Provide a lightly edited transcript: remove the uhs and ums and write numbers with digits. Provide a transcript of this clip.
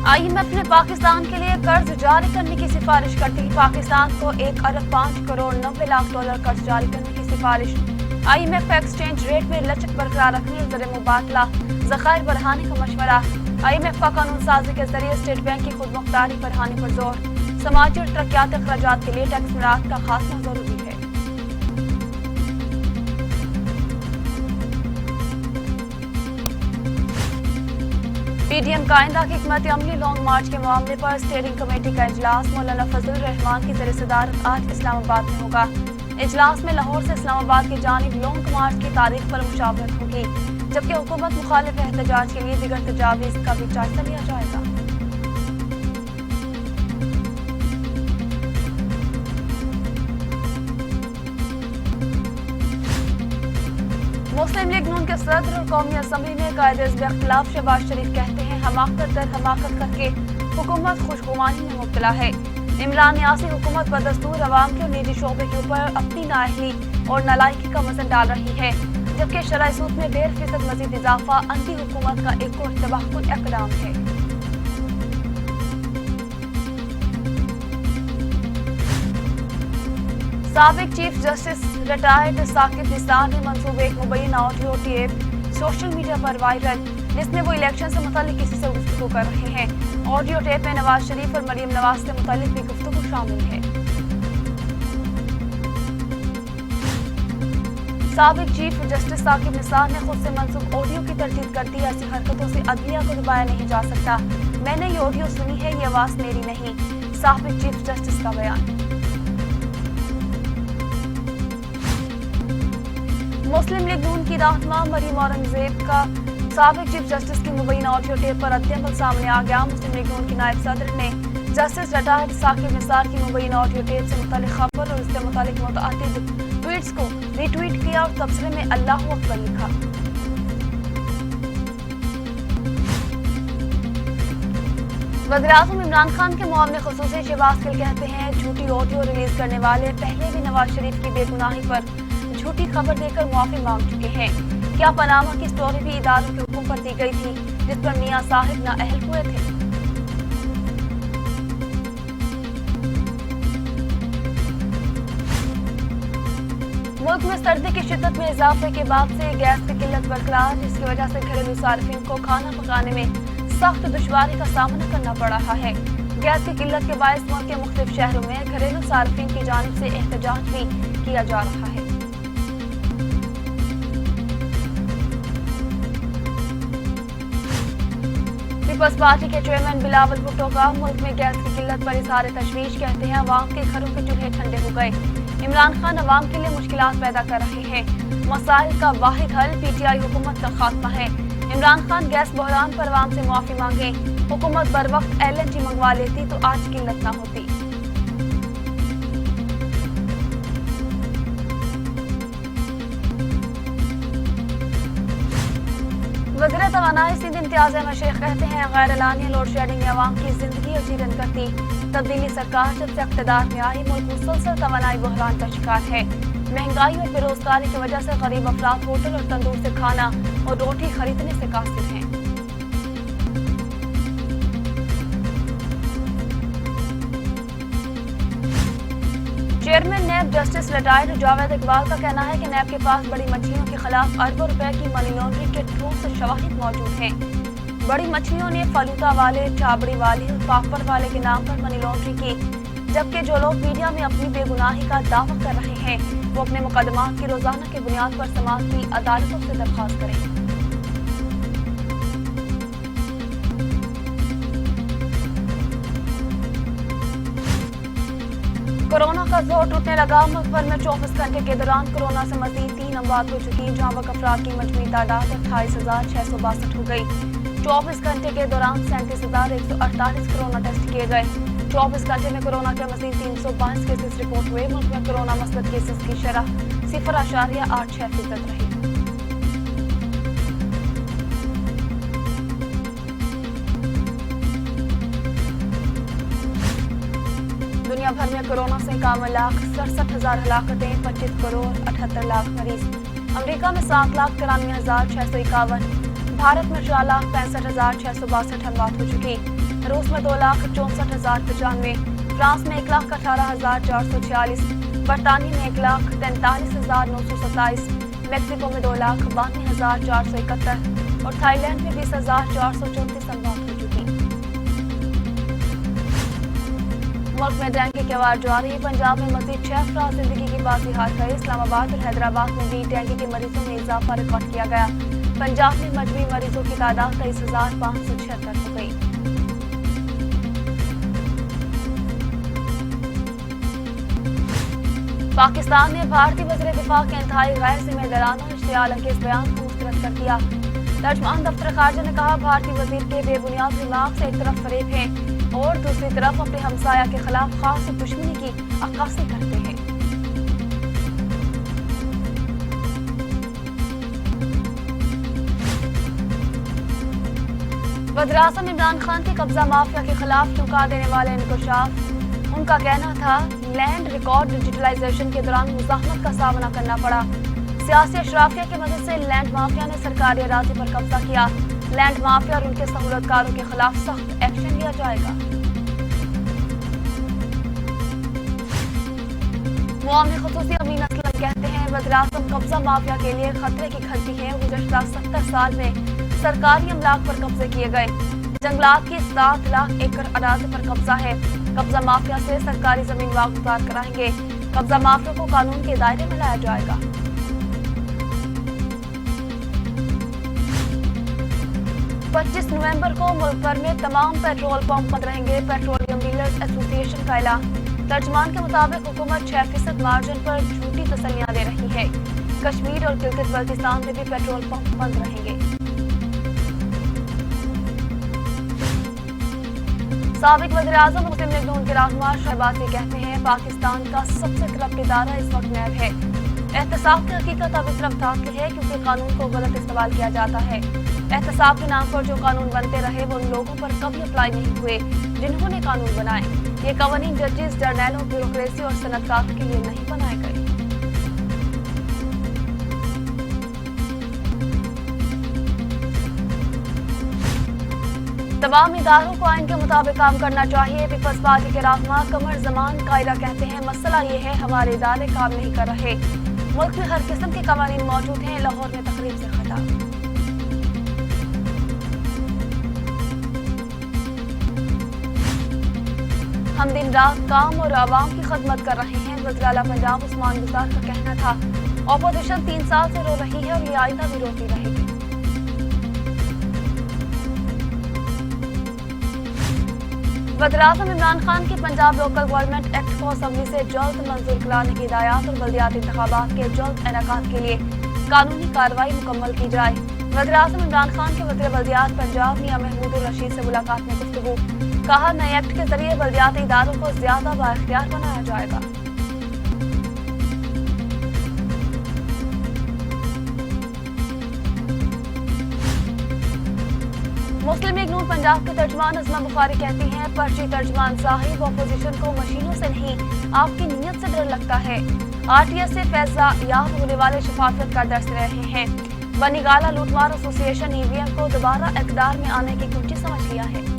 IMF ने पाकिस्तान के लिए कर्ज जारी करने की सिफारिश कर दी। पाकिस्तान को 1 अरब 5 करोड़ 90 लाख डॉलर कर्ज जारी करने की सिफारिश। IMF का एक्सचेंज रेट में लचक बरकरार रखने, ज़र मुबादला ज़खायर बढ़ाने का मशवरा। IMF का कानून साजी के जरिए स्टेट बैंक की खुद मुख्तारी बढ़ाने पर जोर। समाजी और तरक्याती अखराजात के लिए टैक्स मराहत का खासा जरूरी है। PDM का आइंदा की हिकमत अमली लॉन्ग मार्च के मामले पर स्टीयरिंग कमेटी का इजलास मौलाना फजल रहमान की ज़रिए सदारत आज इस्लामाबाद में होगा। इजलास में लाहौर से इस्लामाबाद की जानिब लॉन्ग मार्च की तारीख पर मुशावरत होगी, जबकि हुकूमत मुखालिफ एहतजाज के लिए दिगर तजावीज़ का भी जायजा लिया जाएगा। मुस्लिम लीग नून के सदर और कौमी असम्बली में कायदे-ए-इख्तिलाफ शहबाज शरीफ कहते हैं हमाकत दर हमाकत करके हुकूमत खुशगुमानी में मुब्तला है। इमरान यासी हुकूमत बदस्तूर अवाम के और निजी शोबे के ऊपर अपनी नाअहली और नालायकी का वजन डाल रही है, जबकि शरह सूद में 1.5% मजीद इजाफा अंती हुकूमत का एक और तबाहकुन इक़दाम है। साबिक chief justice retired Saqib Nisar ने मंसूब एक मुबैन ऑडियो टेप सोशल मीडिया पर वायरल, जिसमें वो इलेक्शन से मुतालिक किसी से गुफ्तगू कर रहे हैं। ऑडियो टेप में नवाज शरीफ और मरियम नवाज से मुतालिक भी गुफ्तगू शामिल है। साबिक चीफ जस्टिस साकिब निसार ने खुद से मंसूब ऑडियो की तरदीद कर दी। ऐसी हरकतों से अदलिया को दबाया नहीं जा सकता। मैंने ये ऑडियो सुनी है, ये आवाज मेरी नहीं। साबिक चीफ जस्टिस का बयान। मुस्लिम लीग नून की रहनुमा मरियम औरंगजेब का साबिक चीफ जस्टिस की मुबैना ऑडियो टेप पर रद्द-ए-अमल सामने आ गया। मुस्लिम लीग नून की नायब सदर ने जस्टिस रिटायर्ड साकिब निसार की मुबैना ऑडियो टेप से मुतालिक खबर और इससे मुतालिक मुतअद्दिद ट्वीट्स को रीट्वीट किया और तबसरे में अल्लाहु अकबर लिखा। वज़ीर-ए-आज़म इमरान खान के मुआविन ख़ुसूसी शहबाज गिल कहते हैं झूठी ऑडियो रिलीज करने वाले पहले भी नवाज शरीफ की बेगुनाही पर झूठी खबर देकर मुआफी मांग चुके हैं। क्या पनामा की स्टोरी भी इदारों के हुक्म पर दी गई थी, जिस पर मियां साहिब नाअहल हुए थे? मुल्क में सर्दी की शिद्दत में इजाफे के बाद से गैस की किल्लत बरकरार, जिसकी वजह से घरेलू सार्फिन को खाना पकाने में सख्त दुश्वारी का सामना करना पड़ रहा है। गैस की किल्लत के बायस मुल्क के मुख्तलिफ शहरों में घरेलू सार्फिन की जानिब से एहतजाज भी किया जा रहा है। पीपल्स पार्टी के चेयरमैन बिलावल भुट्टो का मुल्क में गैस की किल्लत पर इज़हार तशवीश, कहते हैं अवाम के घरों के चूल्हे ठंडे हो गए। इमरान खान अवाम के लिए मुश्किलात पैदा कर रहे हैं। मसाइल का वाहिद हल PTI हुकूमत का खात्मा है। इमरान खान गैस बहरान पर अवाम से मुआफी मांगे। हुकूमत बर वक्त LNG मंगवा लेती तो आज किल्लत न होती। वज़ीर तवानाई सिंध इम्तियाज़ अहमद शेख कहते हैं गैर एलानिया लोड शेडिंग ने अवाम की जिंदगी अजीरन कर दी। तब्दीली सरकार जब से इक़्तिदार में आई, मुल्क मुसलसल तवानाई बहरान का शिकार है। महंगाई और बेरोजगारी की वजह से गरीब अफराद होटल और तंदूर से खाना और रोटी खरीदने से कासिर हैं। Chairman NAB justice retired Javed Iqbal का कहना है कि नैब के पास बड़ी मछलियों के खिलाफ अरबों रुपए की मनी लॉन्ड्रिंग के ठोस शवाहिद मौजूद हैं। बड़ी मछलियों ने फालूदा वाले, चाबड़ी वाले और पापड़ वाले के नाम पर मनी लॉन्ड्रिंग की, जबकि जो लोग मीडिया में अपनी बेगुनाही का दावा कर रहे हैं वो अपने मुकदमात की रोजाना की बुनियाद पर समाज की अदालतों से दरख्वास्त करें। कोरोना का जोर टूटने लगा। मुल्क भर में 24 घंटे के दौरान कोरोना से मजीद 3 अमवात हो चुकी, जहाँ तक अफराद की मजमूई तादाद 28,662 हो गई। 24 घंटे के दौरान 37,148 कोरोना टेस्ट किए गए। 24 घंटे में कोरोना के मजीद 322 केसेस रिपोर्ट हुए। मुल्क में कोरोना मस्बत केसेस की शरह 0.86% रही। दुनिया भर में कोरोना से 51,67,000 हलाकतें, 25 करोड़ 78 लाख मरीज। अमेरिका में 7,93,651, भारत में 4,65,662 अमवात हो चुकी। रूस में 2,64,095, फ्रांस में 1,18,446, बरतानिया में 1,43,927, मेक्सिको में 2,92,471 और थाईलैंड में 20,434 मौत हो चुकी। मुल्क में डेंगू की आवाज जारी, पंजाब में मजीद 6 अफराद जिंदगी की बाजी हार गए। इस्लामाबाद और हैदराबाद में भी डेंगू के मरीजों में इजाफा रिकॉर्ड किया गया। पंजाब में मजमूई मरीजों की तादाद 23,576 हो गई। पाकिस्तान ने भारतीय वज़ीर दिफा के इंतहाई गैर जिम्मेदाराना और इश्तियाल अंगेज बयान को मुस्तरद कर दिया। तर्जुमान दफ्तर खारजा ने कहा, भारतीय वज़ीर के बेबुनियाद रिमार्क से एक तरफ फरेब है और दूसरी तरफ अपने हमसाया के खिलाफ खास दुश्मनी की अक्कासी करते हैं। वज़ीर-ए-आज़म इमरान खान के कब्जा माफिया के खिलाफ चौंका देने वाले इंकशाफ। उनका कहना था, लैंड रिकॉर्ड डिजिटलाइजेशन के दौरान मुज़ाहमत का सामना करना पड़ा। सियासी अशराफिया की मदद से लैंड माफिया ने सरकारी अराज़ी पर कब्जा किया। लैंड माफिया और उनके सहूलतकारों के खिलाफ सख्त एक्शन लिया जाएगा। मुआमिन खुसूसी अमीन असलम कहते हैं, वज़ीर-ए-आज़म कब्जा माफिया के लिए खतरे की घंटी है। गुज़श्ता 70 साल में सरकारी अमलाक पर कब्जे किए गए। जंगलात की 7 लाख एकड़ अराज़ी पर कब्जा है। कब्जा माफिया से सरकारी जमीन वागुजार कराएंगे। कब्जा माफिया को कानून के दायरे में लाया जाएगा। पच्चीस नवंबर को मुल्क भर में तमाम पेट्रोल पंप बंद रहेंगे। पेट्रोलियम डीलर्स एसोसिएशन का ऐलान। तर्जुमान के मुताबिक हुकूमत 6% मार्जिन पर झूठी तसल्लियां दे रही है। कश्मीर और गिलगित बल्तिस्तान में भी पेट्रोल पंप बंद रहेंगे। साबिक वज़ीर-ए-आज़म मुस्लिम लीग नून के रहनुमा शहबाज़ी कहते हैं, पाकिस्तान का सबसे करप्ट इदारा इस वक्त नैब है। एहतसाब की हकीकत अब इस तरफ दाखिल है क्योंकि कानून को गलत इस्तेमाल किया जाता है। एहतसाब के नाम पर जो कानून बनते रहे वो उन लोगों पर कभी अप्लाई नहीं हुए जिन्होंने कानून बनाए। ये कानून जजेस, जर्नैलों, ब्यूरोक्रेसी और सनतकारों के लिए नहीं बनाए गए। तमाम इदारों को आइन के मुताबिक काम करना चाहिए। पीपल्स पार्टी के रहनुमा कमर जमान कायरा कहते हैं, मसला ये है हमारे इदारे काम नहीं कर रहे। मुल्क में हर किस्म के कवानीन मौजूद हैं। लाहौर में तकरीब से खिताब। हम दिन रात काम और आवाम की खदमत कर रहे हैं। वज़ीर आला पंजाब उस्मान गुजार का कहना था, ऑपोजिशन 3 साल से रो रही है और ये आइंदा भी रोती रहेगी। वज़ीर-ए-आज़म इमरान खान की पंजाब लोकल गवर्नमेंट एक्ट को असम्बली से जल्द मंजूर कराने की हिदायत और बल्दियाती इंतखाबात के जल्द इनेकाद के लिए कानूनी कार्रवाई मुकम्मल की जाए। वज़ीर-ए-आज़म इमरान खान के वज़ीर बल्दियात पंजाब मियां महमूद उर रशीद से मुलाकात में गुफ्तगू। कहा, नए एक्ट के जरिए बल्दियाती इदारों को ज्यादा बाइख्तियार बनाया जाएगा। मुस्लिम लीग नून पंजाब के तर्जुमान अज़मा बुखारी कहती हैं, पर्ची तर्जुमान साहिब अपोजिशन को मशीनों से नहीं आपकी नीयत से डर लगता है। आरटीएस से फैसला याब होने वाले शफाफियत का दर्ज रहे हैं। बनीगाला लूटमार एसोसिएशन ईवीएम को दोबारा इक़्तिदार में आने की कुंजी समझ लिया है।